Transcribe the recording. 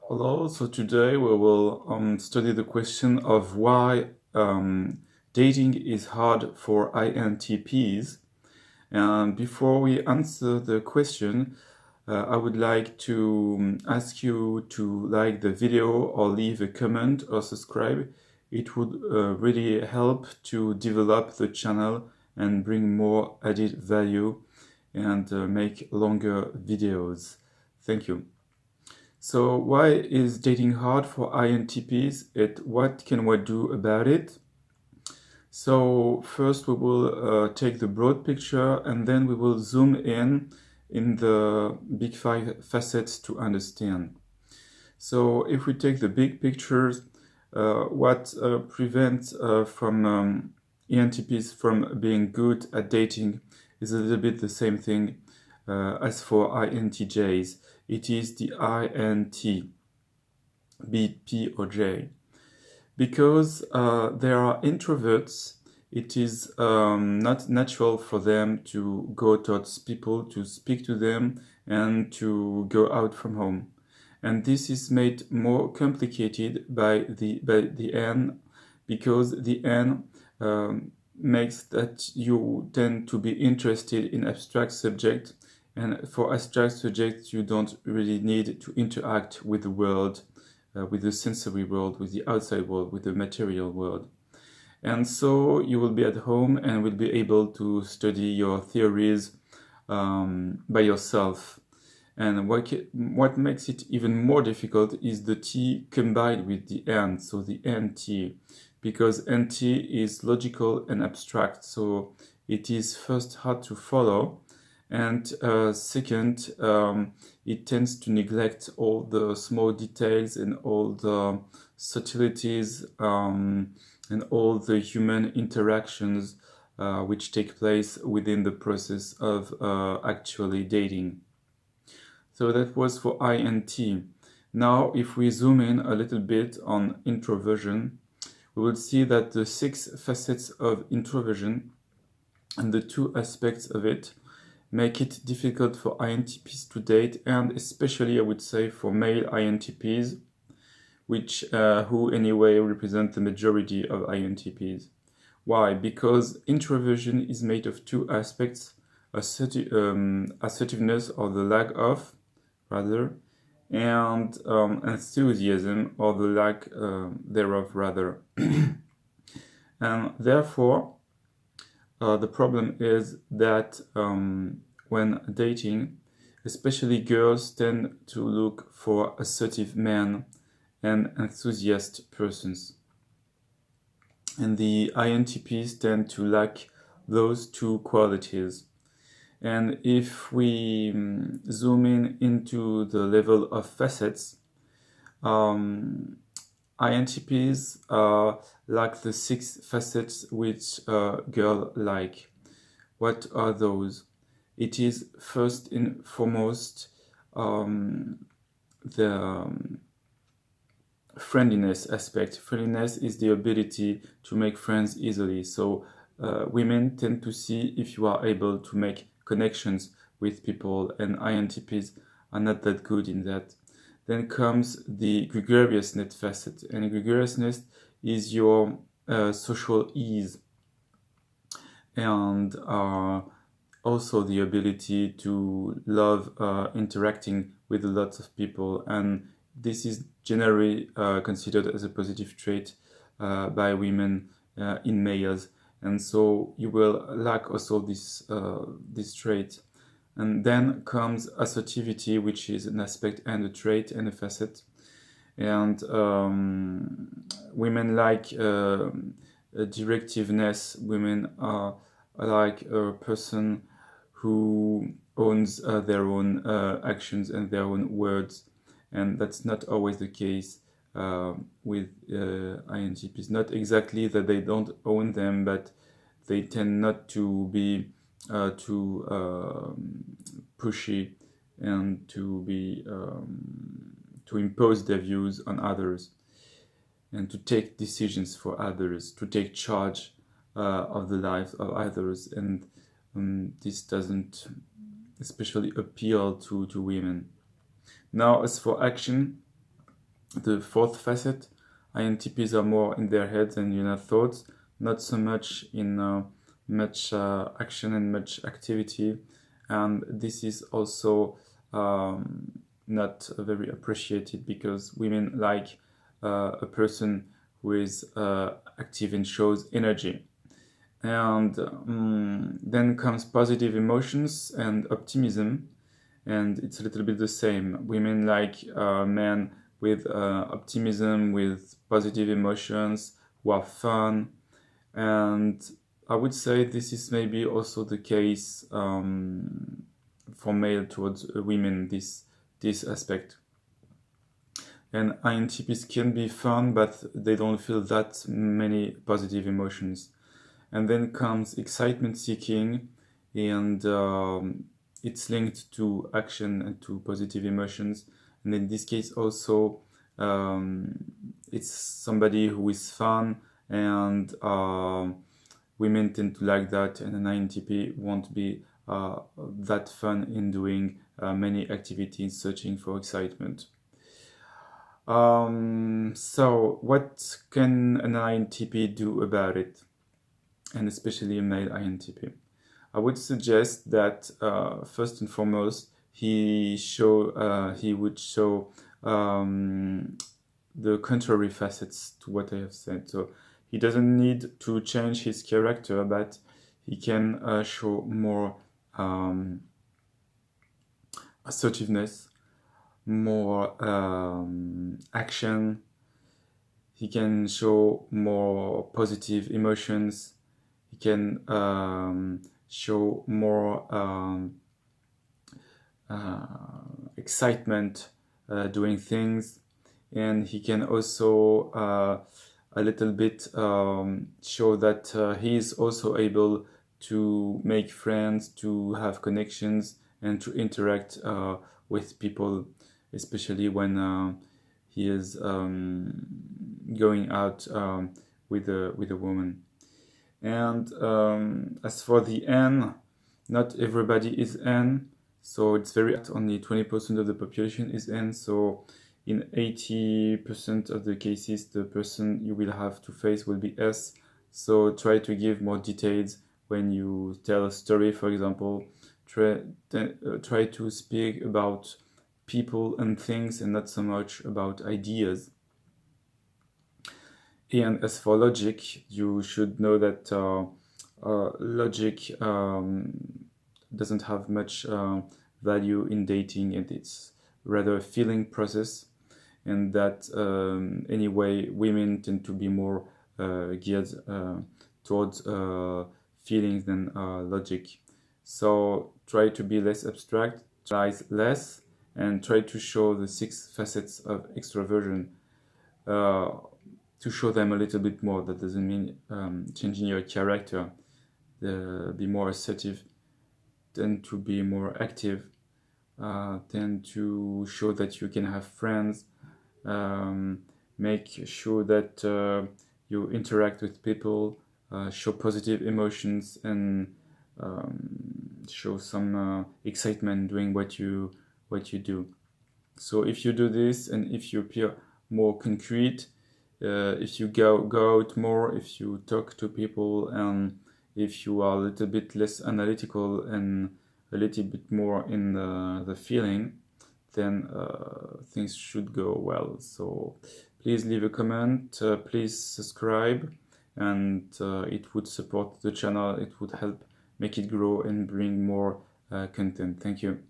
Hello, so today we will study the question of why dating is hard for INTPs. And before we answer the question, I would like to ask you to like the video or leave a comment or subscribe. It would really help to develop the channel and bring more added value and make longer videos. Thank you. So why is dating hard for INTPs? What can we do about it? So first we will take the broad picture and then we will zoom in the big five facets to understand. So if we take the big pictures, what prevents from ENTPs from being good at dating is a little bit the same thing as for INTJs. It is the INT, be it P or J. Because they are introverts, it is not natural for them to go towards people, to speak to them, and to go out from home. And this is made more complicated by the N, because the N makes that you tend to be interested in abstract subjects, and for abstract subjects you don't really need to interact with the world, with the sensory world, with the outside world, with the material world. And so you will be at home and will be able to study your theories by yourself. And what makes it even more difficult is the T combined with the N, so the NT, because NT is logical and abstract, so it is first hard to follow, and second, it tends to neglect all the small details and all the subtleties and all the human interactions which take place within the process of actually dating. So that was for INT. Now, if we zoom in a little bit on introversion, we will see that the 6 facets of introversion and the 2 aspects of it make it difficult for INTPs to date, and especially I would say for male INTPs, which who anyway represent the majority of INTPs. Why? Because introversion is made of 2 aspects: assertiveness, or the lack of, rather, and enthusiasm, or the lack thereof, rather. And therefore, the problem is that when dating, especially girls tend to look for assertive men and enthusiast persons. And the INTPs tend to lack those 2 qualities. And if we zoom in into the level of facets, INTPs lack the 6 facets which girls like. What are those? It is first and foremost the friendliness aspect. Friendliness is the ability to make friends easily. So women tend to see if you are able to make connections with people, and INTPs are not that good in that. Then comes the gregariousness facet, and gregariousness is your social ease, and also the ability to love interacting with lots of people, and this is generally considered as a positive trait by women in males, and so you will lack also this trait. And then comes assertivity, which is an aspect and a trait and a facet. And women like directiveness. Women are like a person who owns their own actions and their own words. And that's not always the case with INTPs. Not exactly that they don't own them, but they tend not to be too pushy and to be to impose their views on others, and to take decisions for others, to take charge of the lives of others, and this doesn't especially appeal to women. Now, as for action, The fourth facet, INTPs are more in their heads and inner thoughts, not so much in much action and much activity, and this is also not very appreciated, because women like a person who is active and shows energy. And then comes positive emotions and optimism, and it's a little bit the same. Women like men with optimism, with positive emotions, who are fun. And I would say this is maybe also the case for male towards women, this aspect. And INTPs can be fun, but they don't feel that many positive emotions. And then comes excitement seeking, and it's linked to action and to positive emotions. And in this case also, it's somebody who is fun, and women tend to like that, and an INTP won't be that fun in doing many activities searching for excitement. So what can an INTP do about it? And especially a male INTP. I would suggest that first and foremost, he would show the contrary facets to what I have said. So he doesn't need to change his character, but he can show more assertiveness, more action. He can show more positive emotions. He can show more excitement doing things, and he can also a little bit show that he is also able to make friends, to have connections, and to interact with people, especially when he is going out with a woman. And as for the N, not everybody is N, so it's very only 20% of the population is N. So in 80% of the cases, the person you will have to face will be S. So try to give more details when you tell a story, for example. Try to speak about people and things, and not so much about ideas. And as for logic, you should know that logic doesn't have much value in dating, and it's rather a feeling process, and that anyway, women tend to be more geared towards feelings than logic. So try to be less abstract, socialize less, and try to show the 6 facets of extraversion. To show them a little bit more. That doesn't mean changing your character. Be more assertive, tend to be more active, tend to show that you can have friends, make sure that you interact with people, show positive emotions, and show some excitement doing what you do. So if you do this, and if you appear more concrete, if you go out more, if you talk to people, and if you are a little bit less analytical and a little bit more in the feeling, then things should go well. So please leave a comment, please subscribe, and it would support the channel, it would help make it grow and bring more content. Thank you.